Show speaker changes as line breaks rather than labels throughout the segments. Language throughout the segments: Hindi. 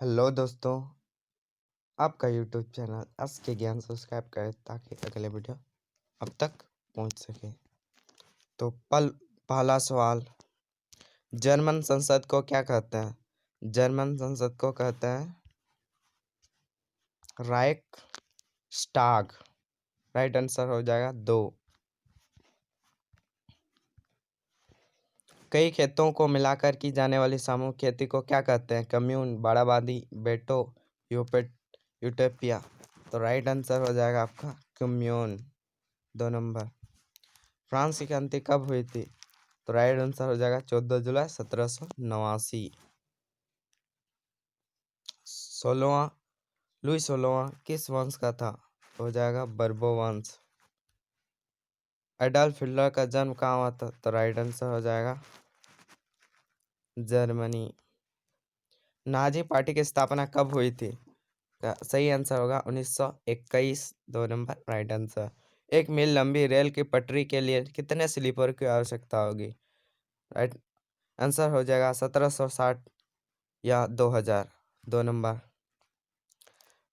हेलो दोस्तों, आपका यूट्यूब चैनल आज के ज्ञान सब्सक्राइब करें ताकि अगले वीडियो अब तक पहुंच सके। तो पहला सवाल, जर्मन संसद को क्या कहते हैं? जर्मन संसद को कहते हैं राइक स्टाग। राइट आंसर हो जाएगा 2। कई खेतों को मिलाकर की जाने वाली सामूहिक खेती को क्या कहते हैं? कम्यून, बाड़ाबादी, बेटो, यूटोपिया। तो राइट आंसर हो जाएगा आपका कम्यून, 2 नंबर। फ्रांस की क्रांति कब हुई थी? तो राइट आंसर हो जाएगा 14 जुलाई 1789। 16वां लुई 16वां किस वंश का था? हो जाएगा बर्बो वंश। एडल्फ हिटलर का जन्म कहाँ हुआ था? तो राइट आंसर हो जाएगा जर्मनी। नाजी पार्टी की स्थापना कब हुई थी? सही आंसर होगा 1921, 2 नंबर राइट आंसर। एक मील लंबी रेल की पटरी के लिए कितने स्लीपर की आवश्यकता होगी? राइट आंसर हो जाएगा 1760 या 2000, 2 नंबर।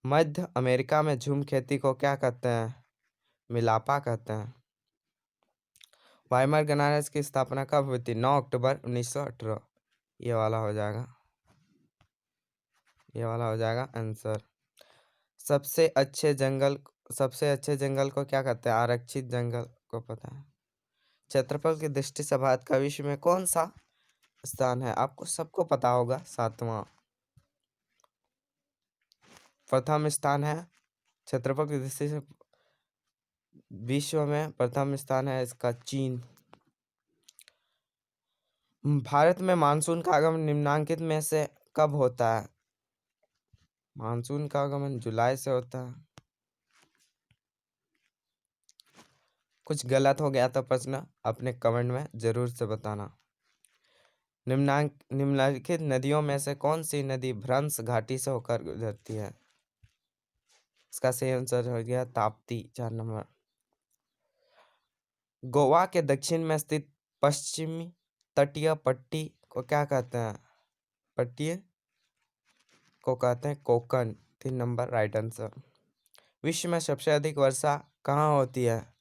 मध्य अमेरिका में झूम खेती को क्या कहते हैं? मिलापा कहते हैं। वाइमर गणराज्य की स्थापना कब हुई थी? 9 अक्टूबर 1918। ये वाला हो जाएगा आंसर। सबसे अच्छे जंगल को क्या कहते हैं? आरक्षित जंगल को पता है। क्षेत्रफल की दृष्टि से भारत का विश्व में कौन सा स्थान है? आपको सबको पता होगा, 7वां। प्रथम स्थान है क्षेत्रफल की दृष्टि से विश्व में, प्रथम स्थान है इसका चीन। भारत में मानसून का आगमन निम्नांकित में से कब होता है? मानसून का आगमन जुलाई से होता है। कुछ गलत हो गया तो प्रश्न अपने कमेंट में जरूर से बताना। निम्नलिखित नदियों में से कौन सी नदी भ्रंश घाटी से होकर गुजरती है? इसका सही आंसर हो गया ताप्ती, 4 नंबर। गोवा के दक्षिण में स्थित पश्चिमी तटीय पट्टी को क्या कहते हैं? पट्टी को कहते हैं कोकन, 3 नंबर राइट आंसर। विश्व में सबसे अधिक वर्षा कहाँ होती है?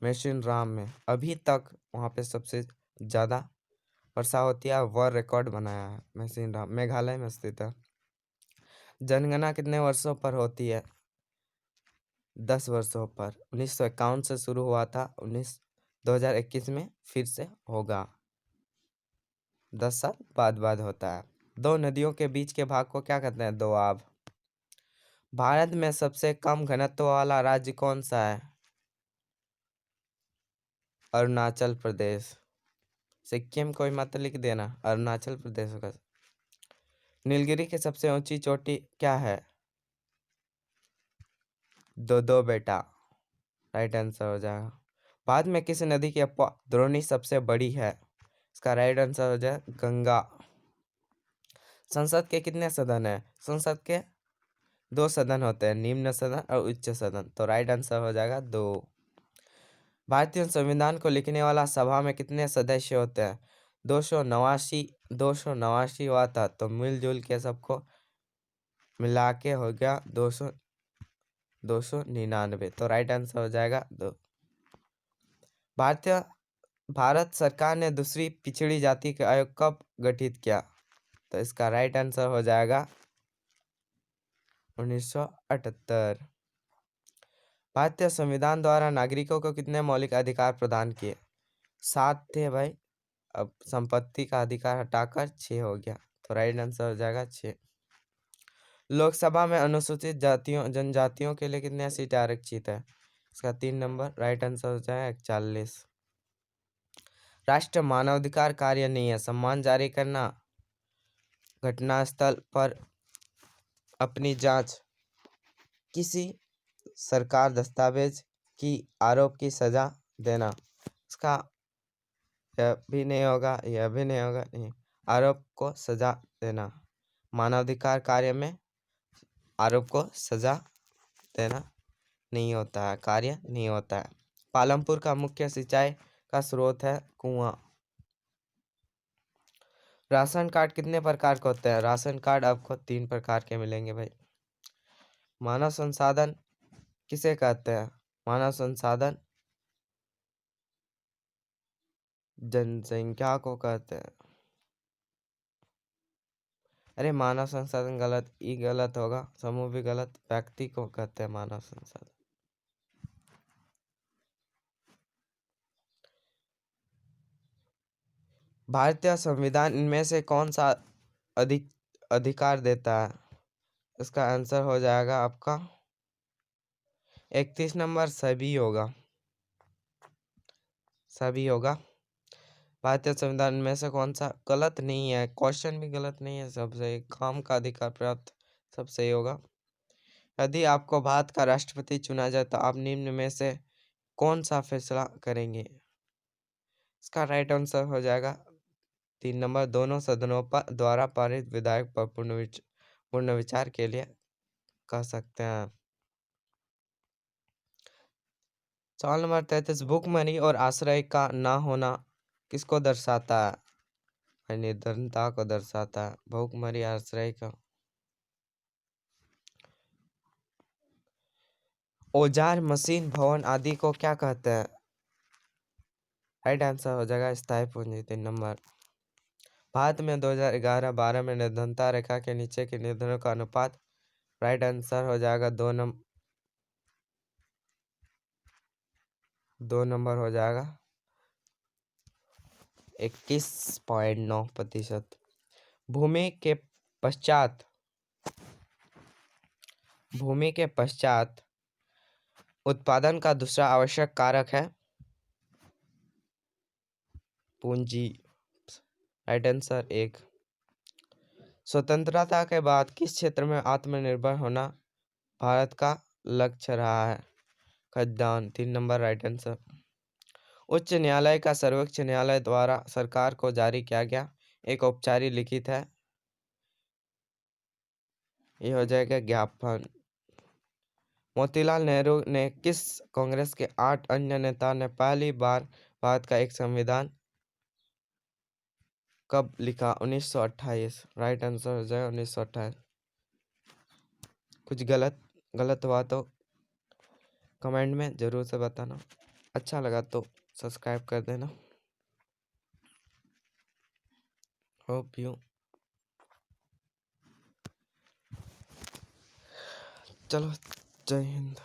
मेसिनराम में। अभी तक वहाँ पे सबसे ज़्यादा वर्षा होती है, वर्ल्ड रिकॉर्ड बनाया है मेसिनराम, मेघालय में स्थित है। जनगणना कितने वर्षों पर होती है? 10 वर्षों पर। 1951 से शुरू हुआ था, 2021 में फिर से होगा। 10 साल बाद होता है। दो नदियों के बीच के भाग को क्या कहते हैं? दोआब। भारत में सबसे कम घनत्व वाला राज्य कौन सा है? अरुणाचल प्रदेश। सिक्किम कोई मत लिख देना, अरुणाचल प्रदेश होगा। नीलगिरी की सबसे ऊंची चोटी क्या है? दो बेटा, राइट आंसर हो जाएगा। भारत में किस नदी की द्रोणी सबसे बड़ी है? इसका राइट आंसर हो जाए गंगा। संसद के कितने सदन है? संसद के 2 सदन होते हैं, निम्न सदन और उच्च सदन। तो राइट आंसर हो जाएगा 2। भारतीय संविधान को लिखने वाला सभा में कितने सदस्य होते हैं? 289 हुआ था, तो मिलजुल के सबको मिला के हो गया 299। तो राइट आंसर हो जाएगा 2। भारत सरकार ने दूसरी पिछड़ी जाति के आयोग कब गठित किया? तो इसका राइट आंसर हो जाएगा 1978। भारतीय संविधान द्वारा नागरिकों को कितने मौलिक अधिकार प्रदान किए? 7 थे भाई, अब संपत्ति का अधिकार हटाकर 6 हो गया। तो राइट आंसर हो जाएगा 6। लोकसभा में अनुसूचित जनजातियों के लिए कितने सीट आरक्षित है? इसका 3 नंबर राइट आंसर हो जाएगा 41। राष्ट्र मानवाधिकार कार्य नहीं है, सम्मान जारी करना, घटनास्थल पर अपनी जांच, किसी सरकार दस्तावेज की आरोप की सजा देना। इसका यह भी नहीं होगा, यह भी नहीं होगा, नहीं। आरोप को सजा देना, मानवाधिकार कार्य में आरोप को सजा देना नहीं होता है, कार्य नहीं होता है। पालमपुर का मुख्य सिंचाई का स्रोत है कुआं। राशन कार्ड कितने प्रकार के होते हैं? राशन कार्ड आपको 3 प्रकार के मिलेंगे भाई। मानव संसाधन किसे कहते हैं? मानव संसाधन जनसंख्या को कहते हैं। अरे मानव संसाधन गलत, ई गलत होगा, समूह भी गलत, व्यक्ति को कहते हैं मानव संसाधन। भारतीय संविधान इनमें से कौन सा अधिकार देता है? इसका आंसर हो जाएगा आपका 31 नंबर सभी होगा, सभी होगा। भारतीय संविधान में से कौन सा गलत नहीं है, क्वेश्चन भी गलत नहीं है, सबसे काम का अधिकार प्राप्त सब सही होगा। यदि आपको भारत का राष्ट्रपति चुना जाए तो आप निम्न में से कौन सा फैसला करेंगे? इसका राइट आंसर हो जाएगा 3 नंबर, दोनों सदनों पर द्वारा पारित विधेयक पर पूर्ण विचार के लिए कह सकते हैं। सवाल नंबर 33, भूखमरी और आश्रय का ना होना किसको दर्शाता है? निर्धनता को दर्शाता है। भूखमरी आश्रय का औजार, मशीन, भवन आदि को क्या कहते हैं? राइट आंसर हो जाएगा स्थायी पूंजी 3 नंबर। भारत में 2011-12 में निर्धनता रेखा के नीचे के निर्धनों का अनुपात, राइट आंसर हो जाएगा 2 नंबर हो जाएगा 21.9%। भूमि के पश्चात उत्पादन का दूसरा आवश्यक कारक है पूंजी, राइट आंसर 1। स्वतंत्रता के बाद किस क्षेत्र में आत्मनिर्भर होना भारत का लक्ष्य रहा है? खाद्यान्न 3 नंबर, राइट आंसर। उच्च न्यायालय का सर्वोच्च न्यायालय द्वारा सरकार को जारी किया गया एक औपचारिक लिखित है, ये हो जाएगा ज्ञापन। मोतीलाल नेहरू ने किस कांग्रेस के 8 अन्य नेता ने पहली बार भारत का एक संविधान कब लिखा? 1928, राइट आंसर हो जाएगा 1928। कुछ गलत हुआ तो कमेंट में जरूर से बताना, अच्छा लगा तो सब्सक्राइब कर देना। होप यू, चलो जय हिंद।